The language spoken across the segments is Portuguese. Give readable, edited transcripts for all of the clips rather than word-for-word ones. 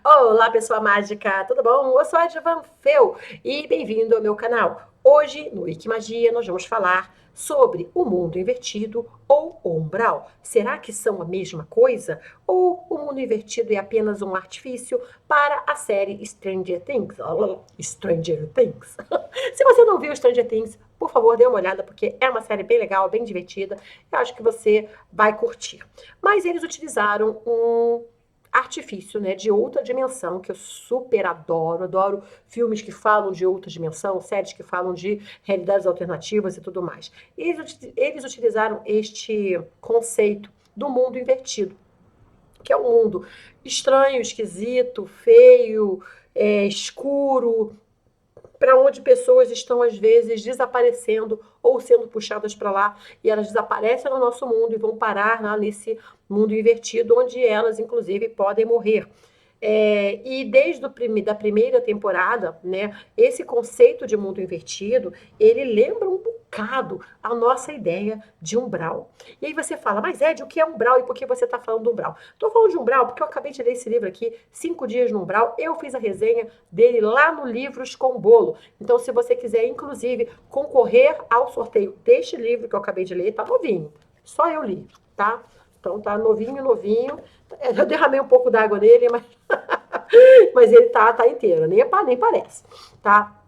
Olá, pessoa mágica, tudo bom? Eu sou a Edvan Feu e bem-vindo ao meu canal. Hoje, no Wikimagia, nós vamos falar sobre o mundo invertido ou o umbral. Será que são a mesma coisa? Ou o mundo invertido é apenas um artifício para a série Stranger Things? Stranger Things. Se você não viu Stranger Things, por favor, dê uma olhada, porque é uma série bem legal, bem divertida. Eu acho que você vai curtir. Mas eles utilizaram um artifício, né, de outra dimensão, que eu super adoro. Adoro filmes que falam de outra dimensão, séries que falam de realidades alternativas e tudo mais. Eles utilizaram este conceito do mundo invertido, que é um mundo estranho, esquisito, feio, escuro, para onde pessoas estão, às vezes, desaparecendo ou sendo puxadas para lá, e elas desaparecem no nosso mundo e vão parar lá nesse mundo invertido, onde elas, inclusive, podem morrer. E desde da primeira temporada, né, esse conceito de mundo invertido, ele lembra um bocado a nossa ideia de umbral. E aí você fala, mas Ed, o que é umbral e por que você está falando do umbral? Estou falando de umbral porque eu acabei de ler esse livro aqui, 5 dias no umbral, eu fiz a resenha dele lá no Livros com Bolo. Então, se você quiser, inclusive, concorrer ao sorteio deste livro que eu acabei de ler, tá novinho, só eu li, tá? Então tá novinho, novinho. Eu derramei um pouco d'água nele, mas, mas ele tá inteiro, nem parece, tá?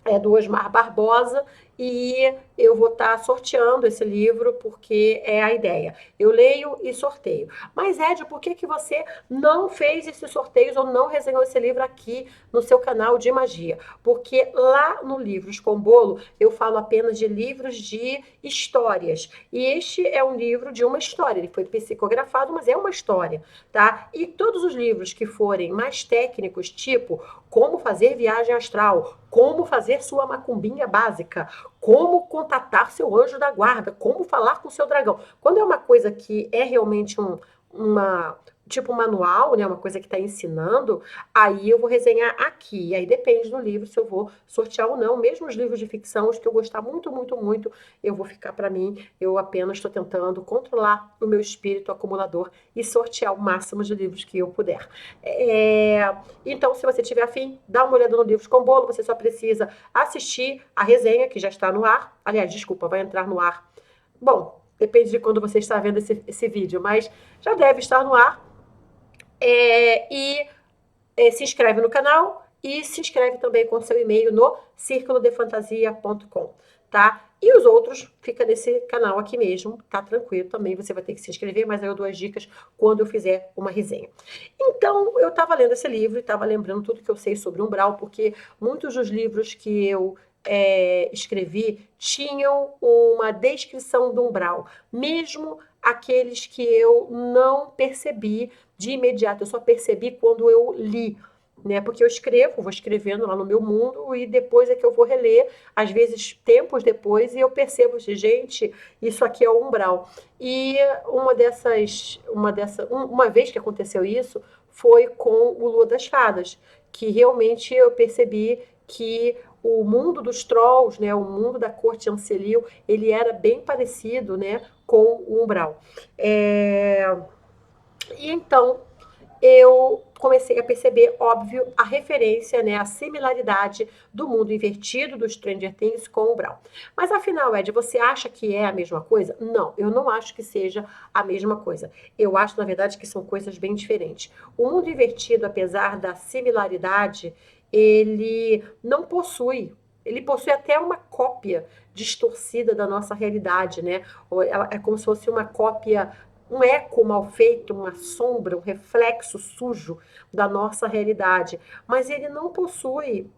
É do Osmar Barbosa e eu vou estar sorteando esse livro porque é a ideia. Eu leio e sorteio. Mas, Ed, por que você não fez esses sorteios ou não resenhou esse livro aqui no seu canal de magia? Porque lá no Livros com Bolo eu falo apenas de livros de histórias. E este é um livro de uma história. Ele foi psicografado, mas é uma história, tá? E todos os livros que forem mais técnicos, tipo como fazer viagem astral, como fazer sua macumbinha básica, como contatar seu anjo da guarda, como falar com seu dragão. Quando é uma coisa que é realmente uma tipo um manual, né, uma coisa que está ensinando, aí eu vou resenhar aqui. Aí depende do livro se eu vou sortear ou não. Mesmo os livros de ficção, os que eu gostar muito, muito, muito, eu vou ficar para mim. Eu apenas estou tentando controlar o meu espírito acumulador e sortear o máximo de livros que eu puder. Então, se você tiver afim, dá uma olhada no Livros com Bolo. Você só precisa assistir a resenha, que já está no ar. Aliás, desculpa, vai entrar no ar. Bom, depende de quando você está vendo esse vídeo, mas já deve estar no ar. Se inscreve no canal e se inscreve também com seu e-mail no circulodefantasia.com, tá? E os outros fica nesse canal aqui mesmo, tá tranquilo também, você vai ter que se inscrever, mas aí eu dou as dicas quando eu fizer uma resenha. Então, eu estava lendo esse livro e estava lembrando tudo que eu sei sobre umbral, porque muitos dos livros que eu escrevi tinham uma descrição do umbral, mesmo aqueles que eu não percebi de imediato, eu só percebi quando eu li, né? Porque eu escrevo, vou escrevendo lá no meu mundo e depois é que eu vou reler, às vezes tempos depois, e eu percebo, gente, isso aqui é o umbral. E uma vez que aconteceu isso, foi com o Lua das Fadas, que realmente eu percebi que o mundo dos trolls, né, o mundo da corte Ancelil, ele era bem parecido, né, com o umbral. E então eu comecei a perceber, óbvio, a referência, né, a similaridade do mundo invertido do Stranger Things com o Brown. Mas afinal, Ed, você acha que é a mesma coisa? Não, eu não acho que seja a mesma coisa. Eu acho, na verdade, que são coisas bem diferentes. O mundo invertido, apesar da similaridade, ele não possui. Ele possui até uma cópia distorcida da nossa realidade, né? É como se fosse uma cópia, um eco mal feito, uma sombra, um reflexo sujo da nossa realidade. Mas ele não possui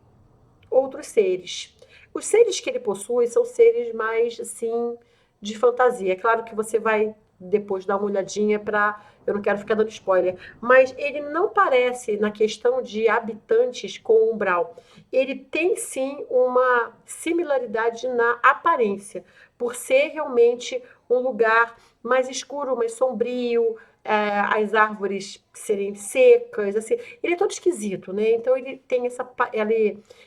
outros seres. Os seres que ele possui são seres mais, assim, de fantasia. É claro que você vai depois dar uma olhadinha para. Eu não quero ficar dando spoiler, mas ele não parece, na questão de habitantes com o umbral. Ele tem sim uma similaridade na aparência, por ser realmente um lugar mais escuro, mais sombrio, as árvores serem secas, assim. Ele é todo esquisito, né? Então ele tem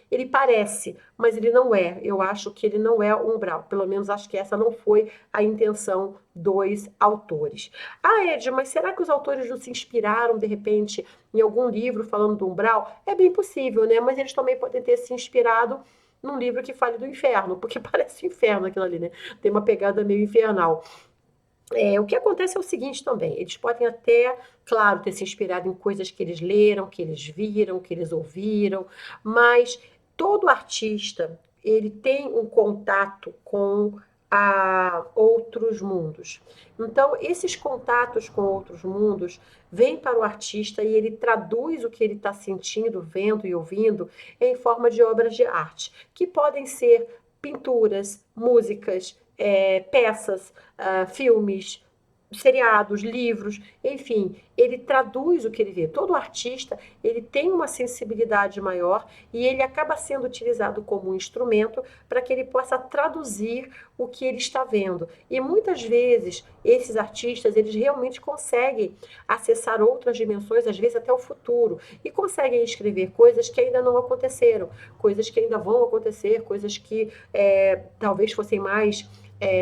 ele parece, mas ele não é. Eu acho que ele não é umbral. Pelo menos acho que essa não foi a intenção dos autores. Ah, Ed, mas será que os autores não se inspiraram, de repente, em algum livro falando do umbral? É bem possível, né? Mas eles também podem ter se inspirado num livro que fale do inferno, porque parece o inferno aquilo ali, né? Tem uma pegada meio infernal. O que acontece é o seguinte também, eles podem até, claro, ter se inspirado em coisas que eles leram, que eles viram, que eles ouviram, mas todo artista, ele tem um contato com outros mundos. Então, esses contatos com outros mundos vêm para o artista e ele traduz o que ele está sentindo, vendo e ouvindo em forma de obras de arte, que podem ser pinturas, músicas, peças, filmes, seriados, livros, enfim, ele traduz o que ele vê. Todo artista, ele tem uma sensibilidade maior e ele acaba sendo utilizado como um instrumento para que ele possa traduzir o que ele está vendo. E muitas vezes, esses artistas, eles realmente conseguem acessar outras dimensões, às vezes até o futuro, e conseguem escrever coisas que ainda não aconteceram, coisas que ainda vão acontecer, coisas que talvez fossem mais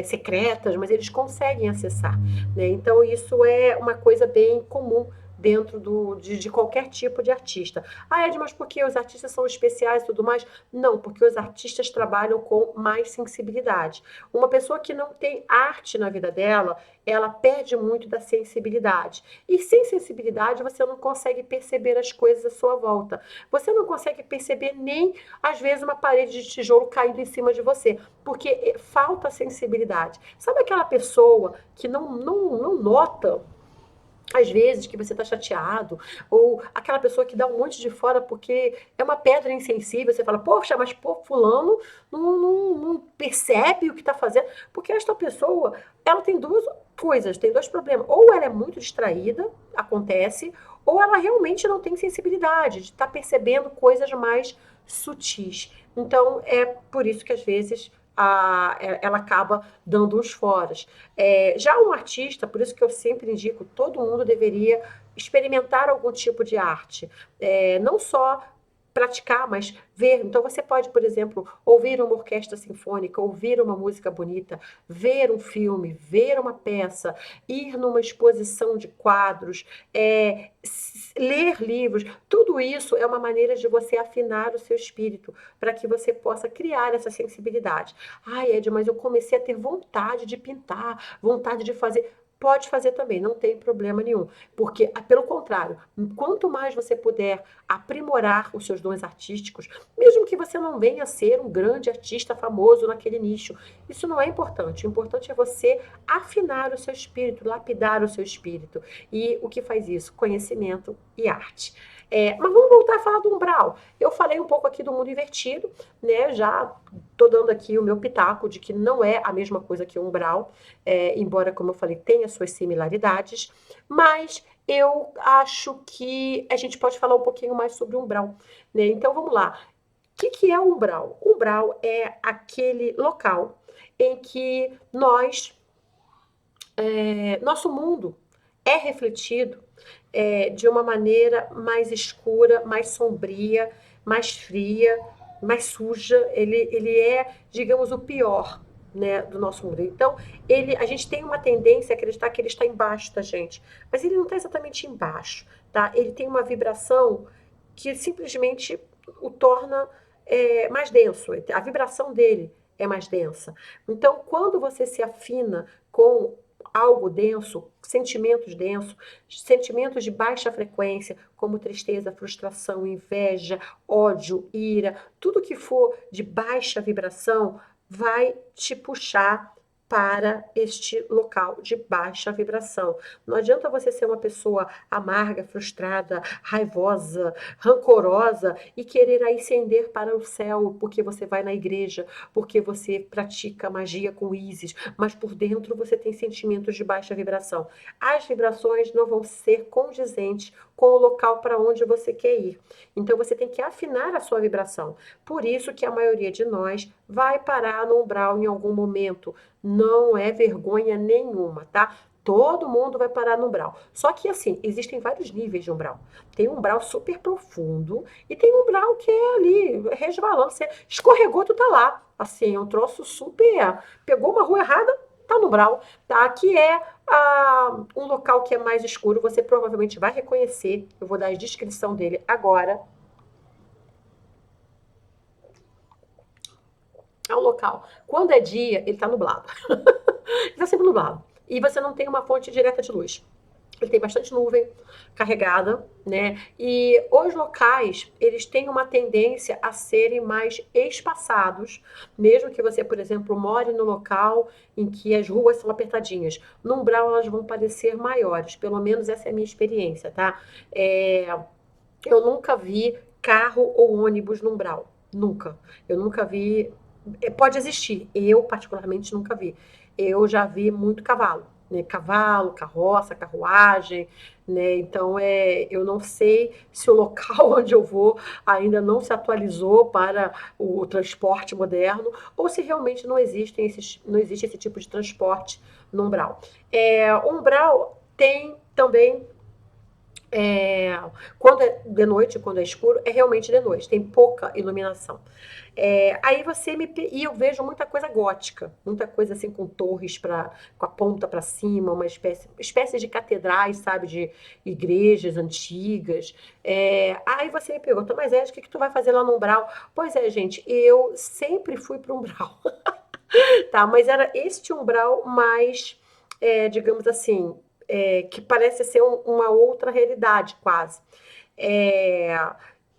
secretas, mas eles conseguem acessar, né? Então, isso é uma coisa bem comum dentro de qualquer tipo de artista. Ah, Ed, mas por que os artistas são especiais e tudo mais? Não, porque os artistas trabalham com mais sensibilidade. Uma pessoa que não tem arte na vida dela, ela perde muito da sensibilidade. E sem sensibilidade, você não consegue perceber as coisas à sua volta. Você não consegue perceber nem, às vezes, uma parede de tijolo caindo em cima de você, porque falta sensibilidade. Sabe aquela pessoa que não nota às vezes que você está chateado, ou aquela pessoa que dá um monte de fora porque é uma pedra insensível, você fala, poxa, mas pô, fulano não percebe o que está fazendo, porque esta pessoa, ela tem duas coisas, tem dois problemas, ou ela é muito distraída, acontece, ou ela realmente não tem sensibilidade, de estar percebendo coisas mais sutis. Então, é por isso que às vezes ela acaba dando os foras. Já um artista, por isso que eu sempre indico, todo mundo deveria experimentar algum tipo de arte. Não só praticar, mas ver. Então você pode, por exemplo, ouvir uma orquestra sinfônica, ouvir uma música bonita, ver um filme, ver uma peça, ir numa exposição de quadros, ler livros. Tudo isso é uma maneira de você afinar o seu espírito para que você possa criar essa sensibilidade. Ai, Ed, mas eu comecei a ter vontade de pintar, vontade de fazer. Pode fazer também, não tem problema nenhum. Porque, pelo contrário, quanto mais você puder aprimorar os seus dons artísticos, mesmo que você não venha a ser um grande artista famoso naquele nicho, isso não é importante. O importante é você afinar o seu espírito, lapidar o seu espírito. E o que faz isso? Conhecimento e arte. Mas vamos voltar a falar do umbral. Eu falei um pouco aqui do mundo invertido, né? Já estou dando aqui o meu pitaco de que não é a mesma coisa que o umbral, embora, como eu falei, tenha suas similaridades, mas eu acho que a gente pode falar um pouquinho mais sobre o umbral, né? Então vamos lá. O que é o umbral? O umbral é aquele local em que nosso mundo é refletido de uma maneira mais escura, mais sombria, mais fria, mais suja. Ele é, digamos, o pior, né, do nosso mundo. Então, a gente tem uma tendência a acreditar que ele está embaixo da gente, mas ele não está exatamente embaixo, tá? Ele tem uma vibração que simplesmente o torna mais denso. A vibração dele é mais densa. Então, quando você se afina com algo denso, sentimentos de baixa frequência, como tristeza, frustração, inveja, ódio, ira, tudo que for de baixa vibração vai te puxar para este local de baixa vibração. Não adianta você ser uma pessoa amarga, frustrada, raivosa, rancorosa e querer ascender para o céu porque você vai na igreja, porque você pratica magia com ísis, mas por dentro você tem sentimentos de baixa vibração. As vibrações não vão ser condizentes com o local para onde você quer ir. Então você tem que afinar a sua vibração. Por isso que a maioria de nós vai parar no umbral em algum momento. Não é vergonha nenhuma, tá? Todo mundo vai parar no umbral. Só que, assim, existem vários níveis de umbral. Tem um umbral super profundo e tem um umbral que é ali, resvalando. Você escorregou, tu tá lá. Assim, é um troço super. Pegou uma rua errada, tá no umbral. Tá? Aqui é um local que é mais escuro. Você provavelmente vai reconhecer. Eu vou dar a descrição dele agora. É um local. Quando é dia, ele tá nublado. Ele está sempre nublado. E você não tem uma fonte direta de luz. Ele tem bastante nuvem carregada, né? E os locais, eles têm uma tendência a serem mais espaçados, mesmo que você, por exemplo, more no local em que as ruas são apertadinhas. No umbral, elas vão parecer maiores. Pelo menos essa é a minha experiência, tá? Eu nunca vi carro ou ônibus no umbral. Nunca. Eu nunca vi. Pode existir. Eu, particularmente, nunca vi. Eu já vi muito cavalo, né? Cavalo, carroça, carruagem, né? Então, eu não sei se o local onde eu vou ainda não se atualizou para o transporte moderno ou se realmente não existe esse tipo de transporte no umbral. O umbral tem também é, quando é de noite, quando é escuro, é realmente de noite, tem pouca iluminação. Aí você me. E eu vejo muita coisa gótica, muita coisa assim com torres com a ponta para cima, uma espécie de catedrais, sabe, de igrejas antigas. Aí você me pergunta, mas o que, que tu vai fazer lá no Umbral? Pois é, gente, eu sempre fui para o Umbral, tá? Mas era este Umbral mais, digamos assim, que parece ser uma outra realidade, quase. É,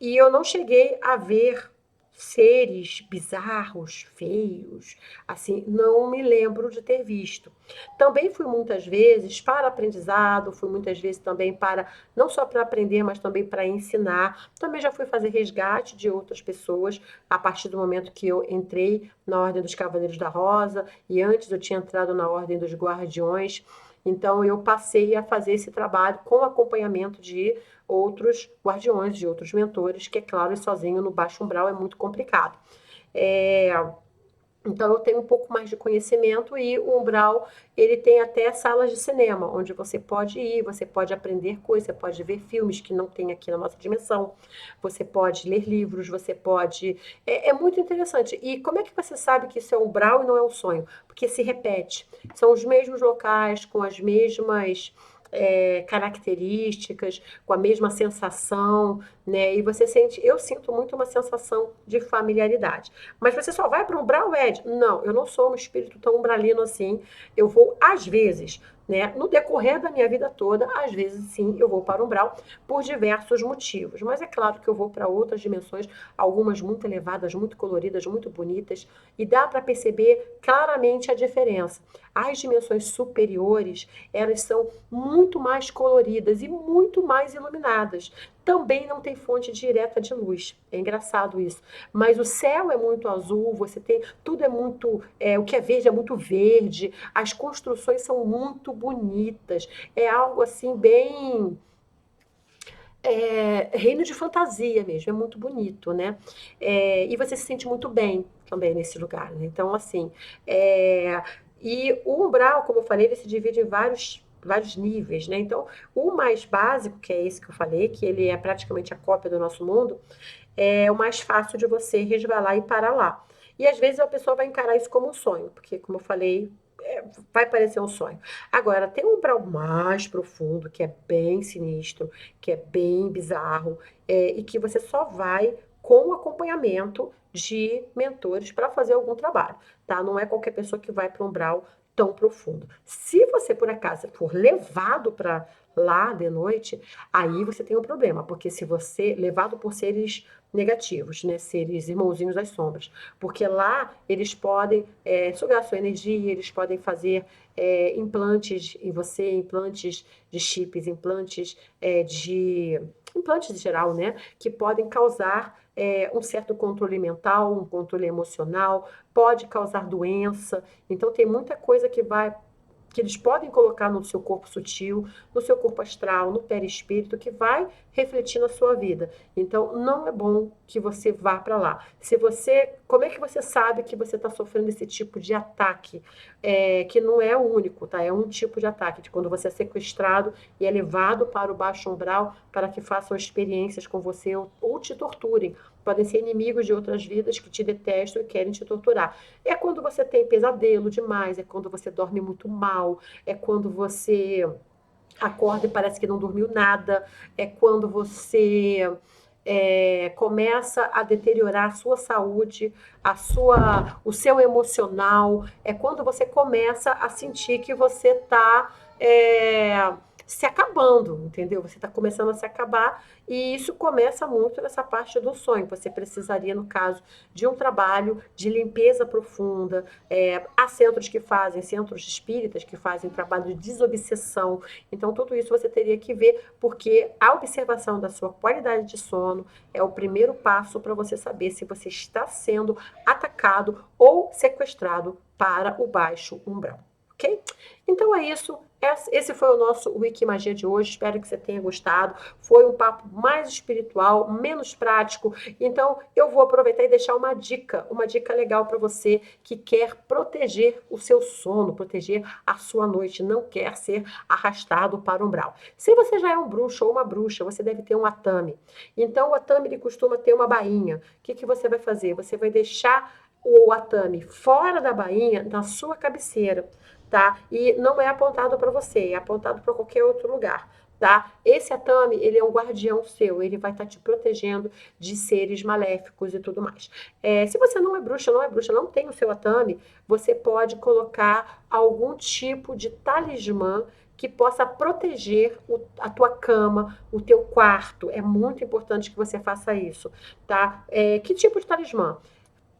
e eu não cheguei a ver seres bizarros, feios, assim, não me lembro de ter visto. Também fui muitas vezes para aprendizado, fui muitas vezes também para, não só para aprender, mas também para ensinar. Também já fui fazer resgate de outras pessoas a partir do momento que eu entrei na Ordem dos Cavaleiros da Rosa e antes eu tinha entrado na Ordem dos Guardiões. Então eu passei a fazer esse trabalho com acompanhamento de outros guardiões, de outros mentores, que é claro, e sozinho no baixo umbral é muito complicado. É, então eu tenho um pouco mais de conhecimento e o Umbral, ele tem até salas de cinema, onde você pode ir, você pode aprender coisas, você pode ver filmes que não tem aqui na nossa dimensão, você pode ler livros, você pode... É muito interessante. E como é que você sabe que isso é um Umbral e não é um sonho? Porque se repete. São os mesmos locais, com as mesmas... características, com a mesma sensação, né? E você sente, eu sinto muito uma sensação de familiaridade. Mas você só vai para o umbral, Ed? Não, eu não sou um espírito tão umbralino assim. Eu vou, às vezes, né, no decorrer da minha vida toda, às vezes sim, eu vou para o umbral por diversos motivos. Mas é claro que eu vou para outras dimensões, algumas muito elevadas, muito coloridas, muito bonitas, e dá para perceber claramente a diferença. As dimensões superiores, elas são muito mais coloridas e muito mais iluminadas. Também não tem fonte direta de luz. É engraçado isso. Mas o céu é muito azul, você tem. Tudo é muito. O que é verde é muito verde, as construções são muito bonitas. É algo assim, bem. Reino de fantasia mesmo, é muito bonito, né? E você se sente muito bem também nesse lugar, né? Então, assim. E o umbral, como eu falei, ele se divide em vários níveis, né? Então, o mais básico, que é esse que eu falei, que ele é praticamente a cópia do nosso mundo, é o mais fácil de você resvalar e parar lá. E às vezes a pessoa vai encarar isso como um sonho, porque, como eu falei, vai parecer um sonho. Agora, tem um umbral mais profundo, que é bem sinistro, que é bem bizarro, e que você só vai com acompanhamento de mentores para fazer algum trabalho, tá? Não é qualquer pessoa que vai para um umbral tão profundo. Se você, por acaso, for levado para lá de noite, aí você tem um problema, porque se você, levado por seres negativos, né, seres irmãozinhos das sombras, porque lá eles podem sugar sua energia, eles podem fazer implantes em você, implantes de chips, implantes em geral, né, que podem causar um certo controle mental, um controle emocional, pode causar doença. Então tem muita coisa que vai que eles podem colocar no seu corpo sutil, no seu corpo astral, no perispírito, que vai refletir na sua vida. Então, não é bom que você vá para lá. Como é que você sabe que você está sofrendo esse tipo de ataque? Que não é o único, tá? É um tipo de ataque, de quando você é sequestrado e é levado para o baixo umbral para que façam experiências com você ou te torturem. Podem ser inimigos de outras vidas que te detestam e querem te torturar. É quando você tem pesadelo demais, é quando você dorme muito mal, é quando você acorda e parece que não dormiu nada, é quando você começa a deteriorar a sua saúde, o seu emocional, é quando você começa a sentir que você está se acabando, entendeu? Você está começando a se acabar e isso começa muito nessa parte do sonho. Você precisaria, no caso, de um trabalho de limpeza profunda. Há centros espíritas que fazem trabalho de desobsessão. Então, tudo isso você teria que ver, porque a observação da sua qualidade de sono é o primeiro passo para você saber se você está sendo atacado ou sequestrado para o baixo umbral. Ok? Então é isso. Esse foi o nosso Wikimagia de hoje. Espero que você tenha gostado. Foi um papo mais espiritual, menos prático. Então eu vou aproveitar e deixar uma dica legal para você que quer proteger o seu sono, proteger a sua noite, não quer ser arrastado para o umbral. Se você já é um bruxo ou uma bruxa, você deve ter um atame. Então o atame ele costuma ter uma bainha. O que você vai fazer? Você vai deixar o atame fora da bainha, na sua cabeceira, tá? E não é apontado para você, é apontado para qualquer outro lugar, tá? Esse atame, ele é um guardião seu, ele vai estar te protegendo de seres maléficos e tudo mais. Se você não é bruxa, não tem o seu atame, você pode colocar algum tipo de talismã que possa proteger a tua cama, o teu quarto. É muito importante que você faça isso, tá? Que tipo de talismã?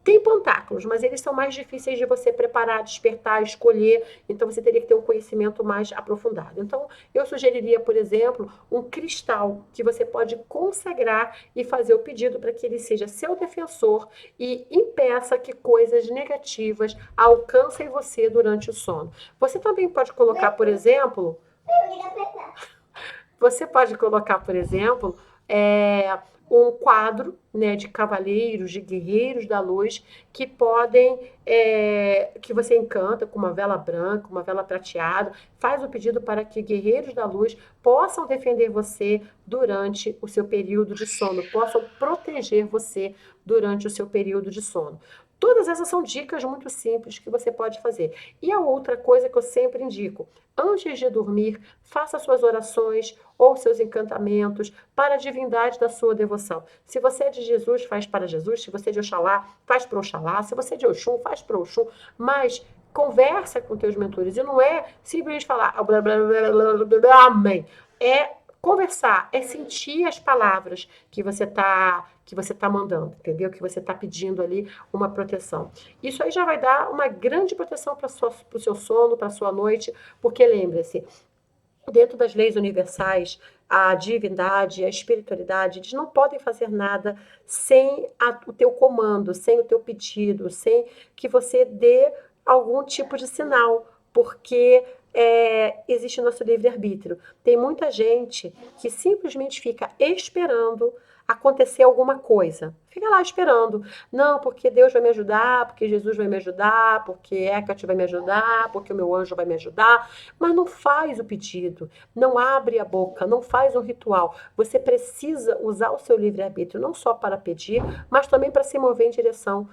Tem pentáculos, mas eles são mais difíceis de você preparar, despertar, escolher. Então, você teria que ter um conhecimento mais aprofundado. Então, eu sugeriria, por exemplo, um cristal que você pode consagrar e fazer o pedido para que ele seja seu defensor e impeça que coisas negativas alcancem você durante o sono. Você também pode colocar, por exemplo, você pode colocar, por exemplo, um quadro, né, de cavaleiros, de guerreiros da luz, que podem, que você encanta com uma vela branca, uma vela prateada, faz o pedido para que guerreiros da luz possam defender você durante o seu período de sono, possam proteger você durante o seu período de sono. Todas essas são dicas muito simples que você pode fazer. E a outra coisa que eu sempre indico, antes de dormir, faça suas orações ou seus encantamentos para a divindade da sua devoção. Se você é de Jesus, faz para Jesus. Se você é de Oxalá, faz para Oxalá. Se você é de Oxum, faz para Oxum. Mas conversa com teus mentores. E não é simplesmente falar blá, blá, blá, blá, blá, blá, amém. É conversar, é sentir as palavras que você tá mandando, entendeu? Que você está pedindo ali uma proteção. Isso aí já vai dar uma grande proteção para o seu sono, para a sua noite, porque lembre-se, dentro das leis universais, a divindade, a espiritualidade, eles não podem fazer nada sem o teu comando, sem o teu pedido, sem que você dê algum tipo de sinal, porque existe o nosso livre-arbítrio. Tem muita gente que simplesmente fica esperando acontecer alguma coisa. Fica lá esperando. Não, porque Deus vai me ajudar, porque Jesus vai me ajudar, porque Hecate vai me ajudar, porque o meu anjo vai me ajudar. Mas não faz o pedido, não abre a boca, não faz um ritual. Você precisa usar o seu livre-arbítrio não só para pedir, mas também para se mover em direção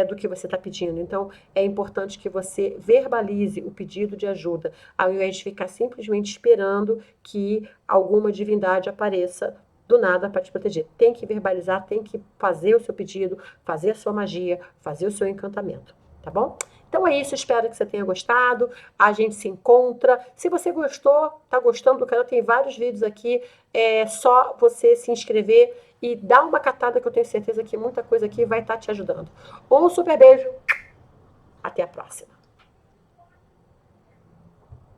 do que você está pedindo. Então, é importante que você verbalize o pedido de ajuda, ao invés de ficar simplesmente esperando que alguma divindade apareça do nada para te proteger. Tem que verbalizar, tem que fazer o seu pedido, fazer a sua magia, fazer o seu encantamento, tá bom? Então é isso, espero que você tenha gostado. A gente se encontra. Se você gostou, tá gostando do canal, tem vários vídeos aqui. É só você se inscrever e dar uma catada que eu tenho certeza que muita coisa aqui vai estar te ajudando. Um super beijo. Até a próxima.